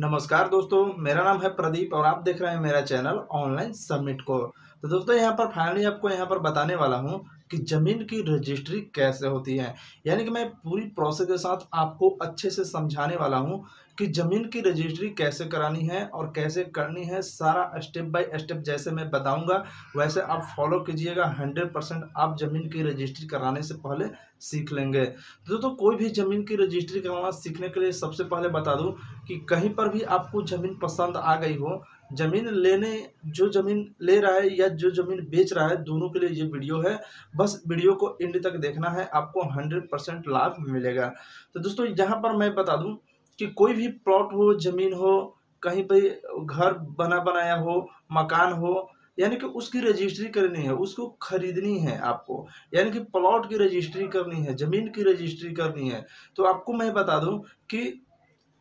नमस्कार दोस्तों, मेरा नाम है प्रदीप और आप देख रहे हैं मेरा चैनल ऑनलाइन सबमिट को। तो दोस्तों यहाँ पर फाइनली आपको यहाँ पर बताने वाला हूँ कि ज़मीन की रजिस्ट्री कैसे होती है। यानी कि मैं पूरी प्रोसेस के साथ आपको अच्छे से समझाने वाला हूँ कि ज़मीन की रजिस्ट्री कैसे करानी है और कैसे करनी है। सारा स्टेप बाय स्टेप जैसे मैं बताऊँगा वैसे आप फॉलो कीजिएगा। 100% आप ज़मीन की रजिस्ट्री कराने से पहले सीख लेंगे। तो दोस्तों कोई भी ज़मीन की रजिस्ट्री कराना सीखने के लिए सबसे पहले बता दूँ कि कहीं पर भी आपको ज़मीन पसंद आ गई हो, ज़मीन लेने जो ज़मीन ले रहा है या जो ज़मीन बेच रहा है, दोनों के लिए ये वीडियो है। बस वीडियो को एंड तक देखना है, आपको 100% लाभ मिलेगा। तो दोस्तों यहाँ पर मैं बता दूँ कि कोई भी प्लॉट हो, ज़मीन हो, कहीं पे घर बना बनाया हो, मकान हो, यानी कि उसकी रजिस्ट्री करनी है, उसको खरीदनी है आपको। यानी कि प्लॉट की रजिस्ट्री करनी है, ज़मीन की रजिस्ट्री करनी है। तो आपको मैं बता दूँ कि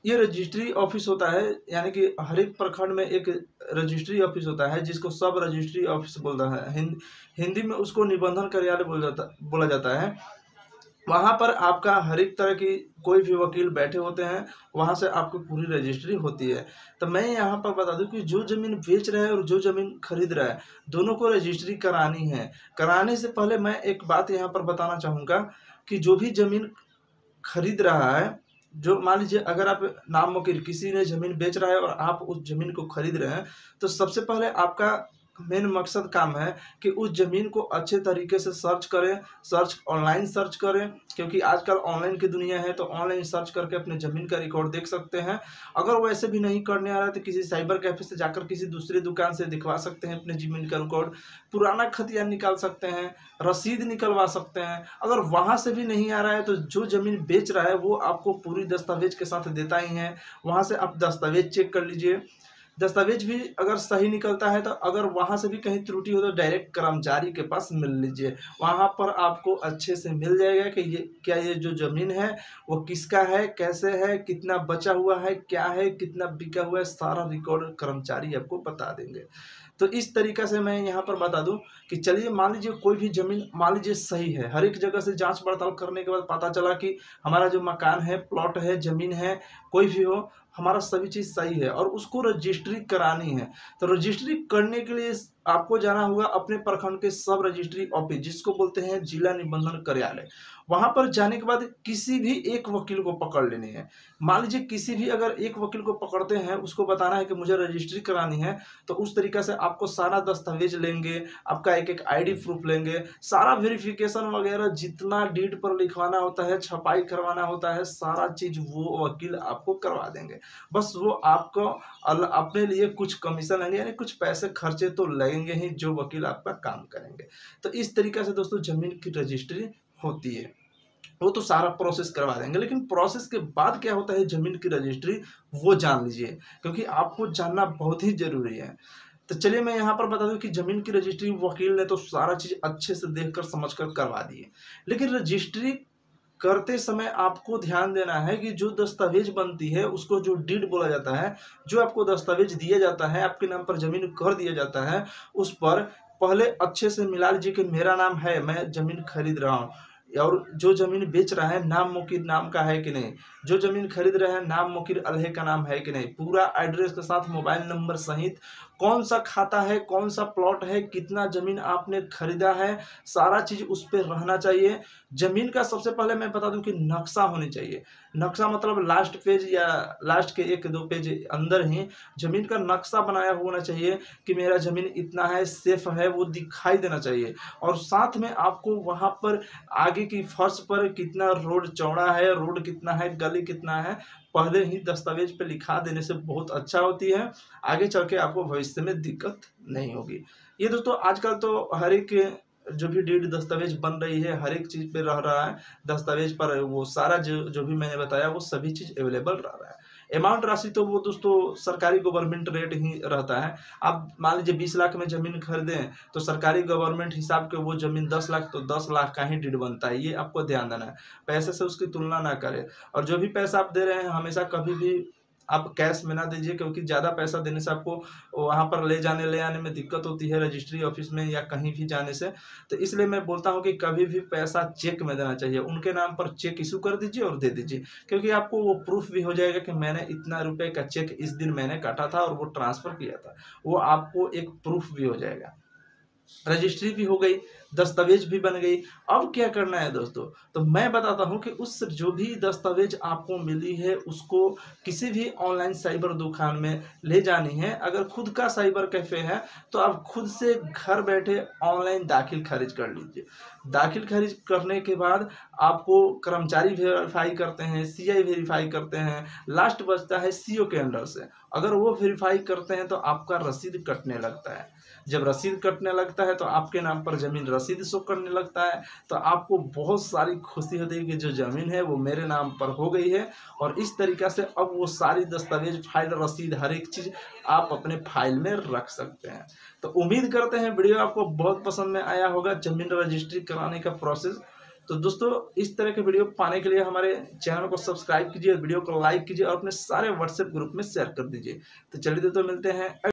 ये रजिस्ट्री ऑफिस होता है, यानी कि हर एक प्रखंड में एक रजिस्ट्री ऑफिस होता है जिसको सब रजिस्ट्री ऑफिस बोलता है। हिंदी में उसको निबंधन कार्यालय बोला जाता है। वहाँ पर आपका हर एक तरह की कोई भी वकील बैठे होते हैं, वहाँ से आपकी पूरी रजिस्ट्री होती है। तो मैं यहाँ पर बता दूँ कि जो ज़मीन बेच रहा है और जो ज़मीन खरीद रहा है, दोनों को रजिस्ट्री करानी है। कराने से पहले मैं एक बात यहाँ पर बताना चाहूँगा कि जो भी ज़मीन खरीद रहा है, जो मान लीजिए अगर आप नाम वकील किसी ने ज़मीन बेच रहा है और आप उस ज़मीन को खरीद रहे हैं, तो सबसे पहले आपका मेन मकसद काम है कि उस ज़मीन को अच्छे तरीके से सर्च करें, ऑनलाइन सर्च करें, क्योंकि आजकल ऑनलाइन की दुनिया है, तो ऑनलाइन सर्च करके अपने ज़मीन का रिकॉर्ड देख सकते हैं। अगर वैसे भी नहीं करने आ रहा है तो किसी साइबर कैफ़े से जाकर किसी दूसरी दुकान से दिखवा सकते हैं अपने ज़मीन का रिकॉर्ड, पुराना खतियान निकाल सकते हैं, रसीद निकलवा सकते हैं। अगर वहाँ से भी नहीं आ रहा है तो जो ज़मीन बेच रहा है वो आपको पूरी दस्तावेज के साथ देता ही है, वहाँ से आप दस्तावेज चेक कर लीजिए। दस्तावेज भी अगर सही निकलता है तो अगर वहाँ से भी कहीं त्रुटि हो तो डायरेक्ट कर्मचारी के पास मिल लीजिए, वहाँ पर आपको अच्छे से मिल जाएगा कि ये क्या, ये जो ज़मीन है वो किसका है, कैसे है, कितना बचा हुआ है, क्या है, कितना बिका हुआ है, सारा रिकॉर्ड कर्मचारी आपको बता देंगे। तो इस तरीक़े से मैं यहाँ पर बता दूँ कि चलिए मान लीजिए कोई भी ज़मीन मान लीजिए सही है, हर एक जगह से जाँच पड़ताल करने के बाद पता चला कि हमारा जो मकान है, प्लॉट है, ज़मीन है, कोई भी हो, हमारा सभी चीज़ सही है और उसको रजिस्ट्री करानी है। तो रजिस्ट्री करने के लिए आपको जाना होगा अपने प्रखंड के सब रजिस्ट्री ऑफिस, जिसको बोलते हैं जिला निबंधन कार्यालय। वहाँ पर जाने के बाद किसी भी एक वकील को पकड़ लेनी है। मान लीजिए किसी भी अगर एक वकील को पकड़ते हैं, उसको बताना है कि मुझे रजिस्ट्री करानी है, तो उस तरीक़े से आपको सारा दस्तावेज लेंगे, आपका एक-एक आईडी प्रूफ लेंगे, सारा वेरिफिकेशन वगैरह जितना डीड पर लिखवाना होता है, छपाई करवाना होता है, सारा चीज़ वो वकील आपको करवा देंगे। बस वो आपको अपने लिए कुछ कमीशन लेंगे, यानी कुछ पैसे खर्चे तो लगेंगे ही, जो वकील आपका काम करेंगे। तो इस तरीक़े से दोस्तों ज़मीन की रजिस्ट्री होती है। वो तो सारा प्रोसेस करवा देंगे, लेकिन प्रोसेस के बाद क्या होता है ज़मीन की रजिस्ट्री, वो जान लीजिए, क्योंकि आपको जानना बहुत ही ज़रूरी है। तो चलिए मैं यहाँ पर बता दूँ कि ज़मीन की रजिस्ट्री वकील ने तो सारा चीज़ अच्छे से देखकर समझकर करवा दी है, लेकिन रजिस्ट्री करते समय आपको ध्यान देना है कि जो दस्तावेज बनती है उसको जो डीड बोला जाता है, जो आपको दस्तावेज दिया जाता है, आपके नाम पर ज़मीन कर दिया जाता है, उस पर पहले अच्छे से मिला लीजिए कि मेरा नाम है, मैं ज़मीन खरीद रहा हूँ, और जो ज़मीन बेच रहा है नाम मुकीर नाम का है कि नहीं, जो ज़मीन खरीद रहा है नाम मुकीर अल्हे का नाम है कि नहीं, पूरा एड्रेस के साथ मोबाइल नंबर सहित कौन सा खाता है, कौन सा प्लॉट है, कितना ज़मीन आपने खरीदा है, सारा चीज़ उस पे रहना चाहिए। ज़मीन का सबसे पहले मैं बता दूं कि नक्शा होनी चाहिए। नक्शा मतलब लास्ट पेज या लास्ट के 1-2 पेज अंदर ही ज़मीन का नक्शा बनाया होना चाहिए कि मेरा ज़मीन इतना है, सेफ है, वो दिखाई देना चाहिए। और साथ में आपको वहाँ पर आगे की फर्श पर कितना रोड चौड़ा है, रोड कितना है, गली कितना है, पहले ही दस्तावेज पे लिखा देने से बहुत अच्छा होती है। आगे चल के आपको भविष्य में दिक्कत नहीं होगी। ये दोस्तों आजकल तो हर एक जो भी डीड दस्तावेज बन रही है, हर एक चीज़ पे रह रहा है, दस्तावेज पर वो सारा जो जो भी मैंने बताया वो सभी चीज़ अवेलेबल रह रहा है। अमाउंट राशि तो वो दोस्तों सरकारी गवर्नमेंट रेट ही रहता है। आप मान लीजिए 20 लाख में ज़मीन खरीदें तो सरकारी गवर्नमेंट हिसाब के वो ज़मीन 10 लाख तो 10 लाख का ही डीड बनता है, ये आपको ध्यान देना है। पैसे से उसकी तुलना ना करें, और जो भी पैसा आप दे रहे हैं हमेशा कभी भी आप कैश में ना दीजिए, क्योंकि ज़्यादा पैसा देने से आपको वहाँ पर ले आने में दिक्कत होती है, रजिस्ट्री ऑफिस में या कहीं भी जाने से। तो इसलिए मैं बोलता हूँ कि कभी भी पैसा चेक में देना चाहिए, उनके नाम पर चेक इशू कर दीजिए और दे दीजिए, क्योंकि आपको वो प्रूफ भी हो जाएगा कि मैंने इतना रुपए का चेक इस दिन मैंने काटा था और वो ट्रांसफर किया था, वो आपको एक प्रूफ भी हो जाएगा। रजिस्ट्री भी हो गई, दस्तावेज भी बन गई। अब क्या करना है दोस्तों, तो मैं बताता हूं कि उस जो भी दस्तावेज आपको मिली है उसको किसी भी ऑनलाइन साइबर दुकान में ले जानी है। अगर खुद का साइबर कैफे है तो आप खुद से घर बैठे ऑनलाइन दाखिल खारिज कर लीजिए। दाखिल खारिज करने के बाद आपको कर्मचारी वेरीफाई करते हैं, सीआई वेरीफाई करते हैं, लास्ट बचता है सीओ के अंडर से। अगर वो वेरीफाई करते हैं तो आपका रसीद कटने लगता है। जब रसीद कटने लगता है तो आपके नाम पर जमीन रसीद शो करने लगता है, तो आपको बहुत सारी खुशी होती है कि जो जमीन है वो मेरे नाम पर हो गई है। और इस तरीक़ा से अब वो सारी दस्तावेज, फाइल, रसीद, हर एक चीज़ आप अपने फाइल में रख सकते हैं। तो उम्मीद करते हैं वीडियो आपको बहुत पसंद में आया होगा, जमीन रजिस्ट्री कराने का प्रोसेस। तो दोस्तों इस तरह के वीडियो पाने के लिए हमारे चैनल को सब्सक्राइब कीजिए, वीडियो को लाइक कीजिए और अपने सारे व्हाट्सएप ग्रुप में शेयर कर दीजिए। तो चलिए दोस्तों मिलते हैं